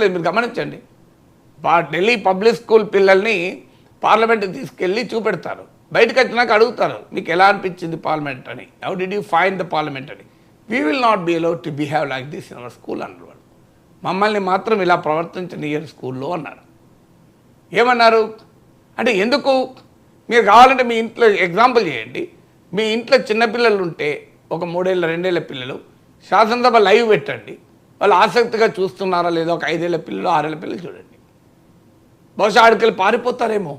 లేదు. మీరు గమనించండి, ఢిల్లీ పబ్లిక్ స్కూల్ పిల్లల్ని పార్లమెంట్కి తీసుకెళ్ళి చూపెడతారు. బయటకు వచ్చినాక అడుగుతారు, మీకు ఎలా అనిపించింది పార్లమెంట్ అని, how did you find the parliament అని. We will not be allowed to behave like this in our school అన్నారు వాళ్ళు. మమ్మల్ని మాత్రం ఇలా ప్రవర్తించనియర్ స్కూల్లో అన్నారు. ఏమన్నారు అంటే, ఎందుకు మీరు కావాలంటే మీ ఇంట్లో ఎగ్జాంపుల్ చేయండి. మీ ఇంట్లో చిన్నపిల్లలు ఉంటే, ఒక 3 ఏళ్ళ 2 ఏళ్ళ పిల్లలు, శాసనసభ లైవ్ పెట్టండి. వాళ్ళు ఆసక్తిగా చూస్తున్నారా లేదో ఒక 5 ఏళ్ళ పిల్లలు 6 ఏళ్ళ పిల్లలు చూడండి. బహుశా ఆడికెళ్ళి పారిపోతారేమో.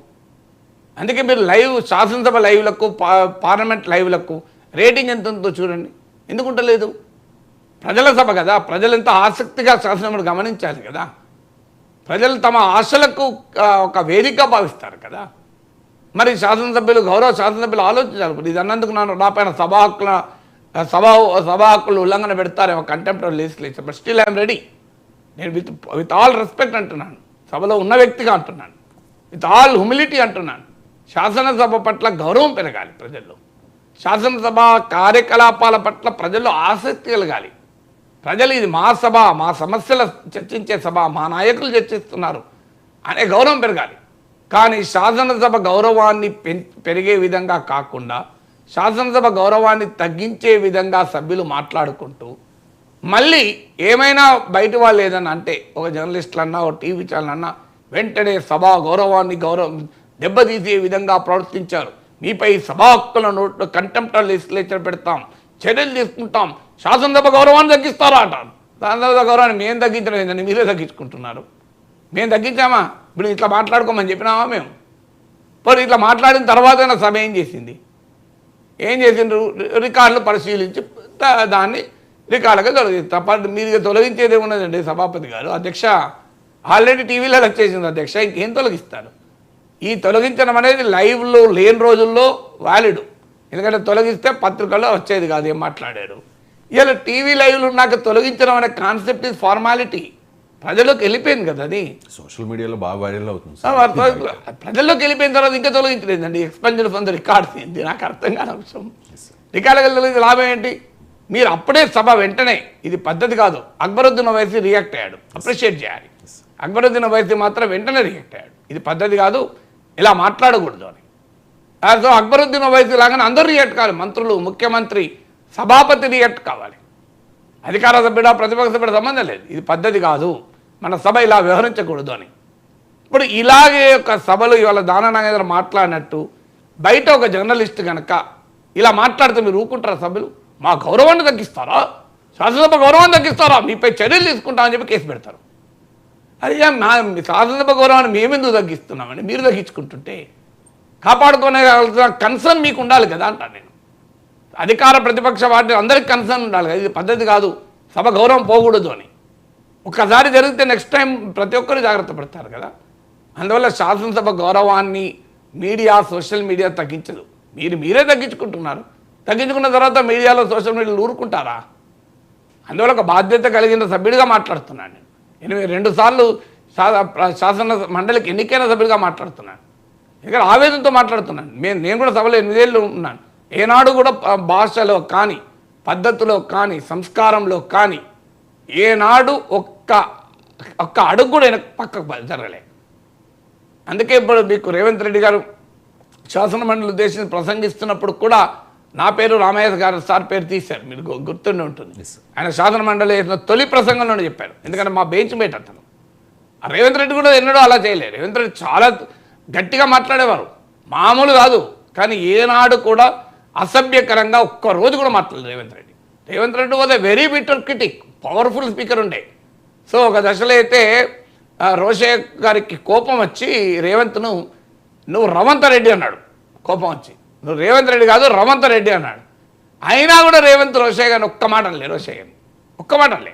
అందుకే మీరు లైవ్ శాసనసభ లైవ్లకు పార్లమెంట్ లైవ్లకు రేటింగ్ ఎంత ఉందో చూడండి. ఎందుకుంటలేదు? ప్రజల సభ కదా, ప్రజలు ఎంత ఆసక్తిగా శాసనసభను గమనించాలి కదా. ప్రజలు తమ ఆశలకు ఒక వేదిక భావిస్తారు కదా. మరి శాసనసభ్యులు, గౌరవ శాసనసభ్యులు ఆలోచించాలి. ఇది అన్నందుకు నా పైన సభా హక్కులు ఉల్లంఘన పెడతారేమో, contemporary legislature. But still I'm ready. నేను విత్ ఆల్ రెస్పెక్ట్ అంటున్నాను, సభలో ఉన్న వ్యక్తిగా అంటున్నాను, విత్ ఆల్ హ్యూమిలిటీ అంటున్నాను. శాసనసభ పట్ల గౌరవం పెరగాలి ప్రజల్లో. శాసనసభ కార్యకలాపాల పట్ల ప్రజల్లో ఆసక్తి కలగాలి. ప్రజలు ఇది మా సభ, మా సమస్యలు చర్చించే సభ, మా నాయకులు చర్చిస్తున్నారు అనే గౌరవం పెరగాలి. కానీ శాసనసభ గౌరవాన్ని పెరిగే విధంగా కాకుండా, శాసనసభ గౌరవాన్ని తగ్గించే విధంగా సభ్యులు మాట్లాడుకుంటూ, మళ్ళీ ఏమైనా బయట వాళ్ళు ఏదన్నా అంటే, ఒక జర్నలిస్టులు అన్నా, ఒక టీవీ ఛానల్ అన్నా, వెంటనే సభా గౌరవాన్ని దెబ్బతీసే విధంగా ప్రవర్తించారు, మీపై సభా హక్కుల నోట్లో కంటెంప్టరీ లెజిస్లేచర్ పెడతాం, చర్యలు తీసుకుంటాం, శాసనసభ గౌరవాన్ని తగ్గిస్తారా అంటారు. శాసనసభ గౌరవాన్ని మేము తగ్గించడం ఏంటంటే మీరే తగ్గించుకుంటున్నారు. మేము తగ్గించామా? ఇప్పుడు ఇట్లా మాట్లాడుకోమని చెప్పినామా మేము? మరి ఇట్లా మాట్లాడిన తర్వాత సభ ఏం చేసింది? రికార్డులు పరిశీలించి దాన్ని రికార్డుగా తొలగిస్తారు. మీరు తొలగించేది ఉన్నదండి సభాపతి గారు. అధ్యక్ష ఆల్రెడీ టీవీలో వచ్చేసింది అధ్యక్ష, ఇంకేం తొలగిస్తారు? ఈ తొలగించడం అనేది లైవ్లో లేని రోజుల్లో వ్యాలిడ్. ఎందుకంటే తొలగిస్తే పత్రికల్లో వచ్చేది కాదు ఏం మాట్లాడారు. ఇలా టీవీ లైవ్లు ఉన్నాక తొలగించడం అనే కాన్సెప్ట్ ఈజ్ ఫార్మాలిటీ. ప్రజల్లోకి వెళ్ళిపోయింది కదా అది. సోషల్ మీడియాలో బాగా వైరల్ అవుతుంది. ప్రజల్లోకి వెళ్ళిపోయిన తర్వాత ఇంకా తొలగించలేదండి. ఎక్స్పెంజర్ ఫర్ ద రికార్డ్స్ ఏంటి నాకు అర్థం కాని అంశం. రికార్డుకి తొలగించి లాభం ఏంటి? మీరు అప్పుడే సభ వెంటనే ఇది పద్ధతి కాదు. అక్బరుద్దీన్ ఓవైసీ రియాక్ట్ అయ్యాడు, అప్రిషియేట్ చేయాలి. అక్బరుద్దీన్ ఓవైసీ మాత్రం వెంటనే రియాక్ట్ అయ్యాడు, ఇది పద్ధతి కాదు, ఇలా మాట్లాడకూడదు అని. సో అక్బరుద్దీన్ ఓవైసీ లాగానే అందరూ రియాక్ట్ కావాలి. మంత్రులు, ముఖ్యమంత్రి, సభాపతి రియాక్ట్ కావాలి. అధికార సభ్యుడా ప్రతిపక్ష సభ్యుడు సంబంధం లేదు. ఇది పద్ధతి కాదు, మన సభ ఇలా వ్యవహరించకూడదు అని. ఇప్పుడు ఇలాగే ఒక సభలు ఇవాళ దానా నాగేంద్ర మాట్లాడినట్టు బయట ఒక జర్నలిస్ట్ కనుక ఇలా మాట్లాడితే మీరు ఊరుకుంటారా? సభ్యులు మా గౌరవాన్ని తగ్గిస్తారా, శాసనసభ గౌరవాన్ని తగ్గిస్తారా, మీపై చర్యలు తీసుకుంటామని చెప్పి కేసు పెడతారు. అది శాసనసభ గౌరవాన్ని మేమెందుకు తగ్గిస్తున్నామని మీరు తగ్గించుకుంటుంటే కాపాడుకునే కన్సర్న్ మీకు ఉండాలి కదా అంటాను నేను. అధికార ప్రతిపక్ష వాటి అందరికి కన్సర్న్ ఉండాలి కదా. ఇది పద్ధతి కాదు, సభ గౌరవం పోకూడదు అని. ఒక్కసారి జరిగితే నెక్స్ట్ టైం ప్రతి ఒక్కరు జాగ్రత్త పడతారు కదా. అందువల్ల శాసనసభ గౌరవాన్ని మీడియా, సోషల్ మీడియా తగ్గించదు. మీరే తగ్గించుకుంటున్నారు. తగ్గించుకున్న తర్వాత మీడియాలో, సోషల్ మీడియాలో ఊరుకుంటారా? అందువల్ల ఒక బాధ్యత కలిగిన సభ్యుడిగా మాట్లాడుతున్నాను నేను. 2 సార్లు శాసన మండలికి ఎన్నికైన సభ్యుడిగా మాట్లాడుతున్నాను. ఎందుకంటే ఆవేదనతో మాట్లాడుతున్నాను. నేను కూడా సభలో 8 ఏళ్ళు ఉన్నాను. ఏనాడు కూడా భాషలో కానీ, పద్ధతిలో కానీ, సంస్కారంలో కానీ ఏనాడు ఒక్క అడుగు కూడా పక్కకు జరగలే. అందుకే ఇప్పుడు మీకు రేవంత్ రెడ్డి గారు శాసన మండలి ఉద్దేశించి ప్రసంగిస్తున్నప్పుడు కూడా నా పేరు రామయ్య గారు సార్ పేరు తీశారు, మీరు గుర్తుండి ఉంటుంది. ఆయన శాసన మండలి తొలి ప్రసంగంలోనే చెప్పారు. ఎందుకంటే మా బెంచ్ మేట్ అతను. రేవంత్ రెడ్డి కూడా ఎన్నడూ అలా చేయలేదు. రేవంత్ రెడ్డి చాలా గట్టిగా మాట్లాడేవారు, మామూలు కాదు. కానీ ఏనాడు కూడా అసభ్యకరంగా ఒక్క రోజు కూడా మాట్లాడలేదు Revanth Reddy was a very bitter critic, powerful speaker ఉండే. సో ఒక దశలో అయితే రోషయ్య గారికి కోపం వచ్చి రేవంత్ను నువ్వు రవంత్ రెడ్డి అన్నాడు. కోపం వచ్చి నువ్వు రేవంత్ రెడ్డి కాదు రవంత్ రెడ్డి అన్నాడు. అయినా కూడా రేవంత్ రోషయ్య గారిని ఒక్క మాట అనలే. రోషయ్య గారిని ఒక్క మాట అనలే,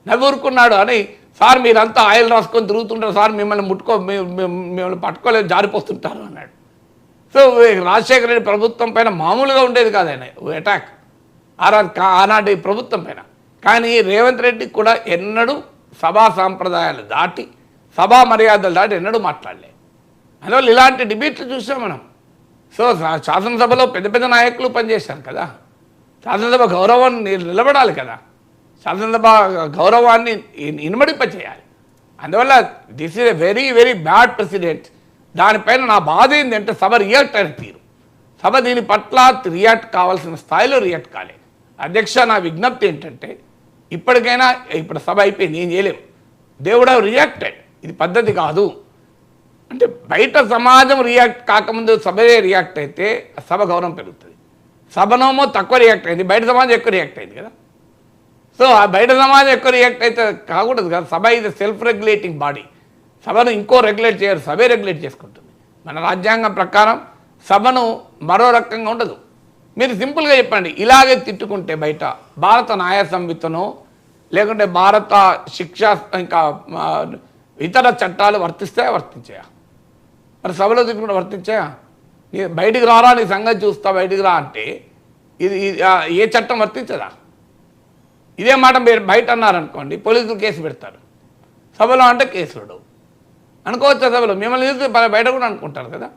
నవ్వురుకున్నాడు. అని సార్ మీరంతా ఆయిల్ రాసుకొని తిరుగుతుంటారు సార్, మిమ్మల్ని పట్టుకోలేదు, జారిపోతుంటారు అన్నాడు. సో రాజశేఖర రెడ్డి ప్రభుత్వం పైన మామూలుగా ఉండేది కాదు ఆయన అటాక్ ఆనాటి ప్రభుత్వం పైన. కానీ రేవంత్ రెడ్డి కూడా ఎన్నడూ సభా సాంప్రదాయాలు దాటి, సభా మర్యాదలు దాటి ఎన్నడూ మాట్లాడలే. అందువల్ల ఇలాంటి డిబేట్లు చూసాం మనం. సో శాసనసభలో పెద్ద పెద్ద నాయకులు పనిచేశారు కదా. శాసనసభ గౌరవాన్ని నిలబడాలి కదా. శాసనసభ గౌరవాన్ని ఇనుమడింపచేయాలి. అందువల్ల this is a very very bad president. దానిపైన నా బాధ ఏంటంటే సభ రియాక్ట్ అయిన తీరు. సభ దీని పట్ల రియాక్ట్ కావాల్సిన స్థాయిలో రియాక్ట్ కాలేదు. అధ్యక్ష, నా విజ్ఞప్తి ఏంటంటే ఇప్పటికైనా, ఇప్పుడు సభ అయిపోయింది, ఏం చేయలేము. దేవుడు రియాక్టెడ్, ఇది పద్ధతి కాదు అంటే బయట సమాజం రియాక్ట్ కాకముందు సభే రియాక్ట్ అయితే సభ గౌరవం పెరుగుతుంది. సభనేమో తక్కువ రియాక్ట్ అయింది, బయట సమాజం ఎక్కువ రియాక్ట్ అయింది కదా. సో ఆ బయట సమాజం ఎక్కువ రియాక్ట్ అయితే కాకూడదు కదా. సభ ఇది సెల్ఫ్ రెగ్యులేటింగ్ బాడీ. సభను ఇంకో రెగ్యులేట్ చేయరు, సభే రెగ్యులేట్ చేసుకుంటుంది. మన రాజ్యాంగం ప్రకారం సభను మరో రకంగా ఉండదు. మీరు సింపుల్గా చెప్పండి, ఇలాగే తిట్టుకుంటే బయట భారత న్యాయ సంహితను లేకుంటే భారత శిక్ష ఇంకా ఇతర చట్టాలు వర్తిస్తాయా, వర్తించాయా? మరి సభలో తిట్టుకుంటే వర్తించాయా? నీ బయటికి రారా, నీ సంగతి చూస్తా బయటికి రా అంటే ఇది ఏ చట్టం వర్తించదా? ఇదే మాట మీరు బయట అన్నారనుకోండి, పోలీసులు కేసు పెడతారు. సభలో అంటే కేసులు అనుకోవచ్చా? సభలో మిమ్మల్ని చూస్తే బయట కూడా అనుకుంటారు కదా.